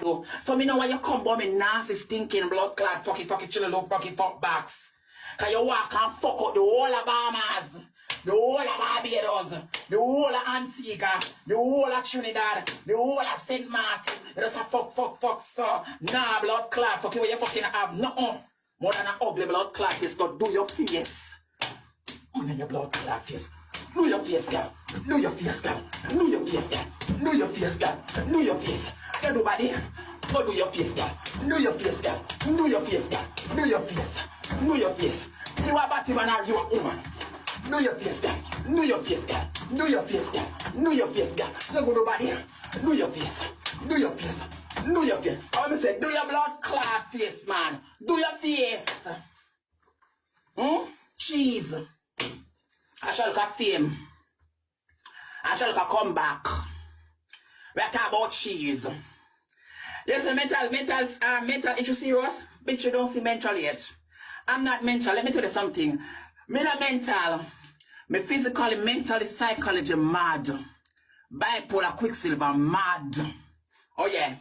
do. So me know why you come by me nasty, stinking, blood clot, fucky, chilling, low, fucky, fuck box. Cause you walk and fuck up the whole of Bahamas, the whole of Barbados, the whole of Antigua, the whole of Trinidad, the whole of St. Martin. You just a fuck, so. Nah, blood clot, fuck you where you fucking have nothing. More than an ugly blood clot is to do your face. On your blood clot face. Do your face, girl. Do your face, girl. Do your face, girl. Do your face, girl. Do your face. Everybody, go do your face, girl. Do your face, girl. Do your face, girl. Do your face. Do your face. You are Batman or you are woman. Do your face, girl. Do your face, girl. Do your face, girl. Do your face, girl. Look at nobody. Do your face. Do your face. Do your face. I want to say, do your blood clot face, man. Do your face. Cheese. I shall look at fame. I shall look at comeback. We are talking about cheese. There's a mental issue serious. Bitch, you don't see mental yet. I'm not mental. Let me tell you something. Me not mental. Me physically, mentally, psychology mad. Bipolar, Quicksilver mad. Oh yeah.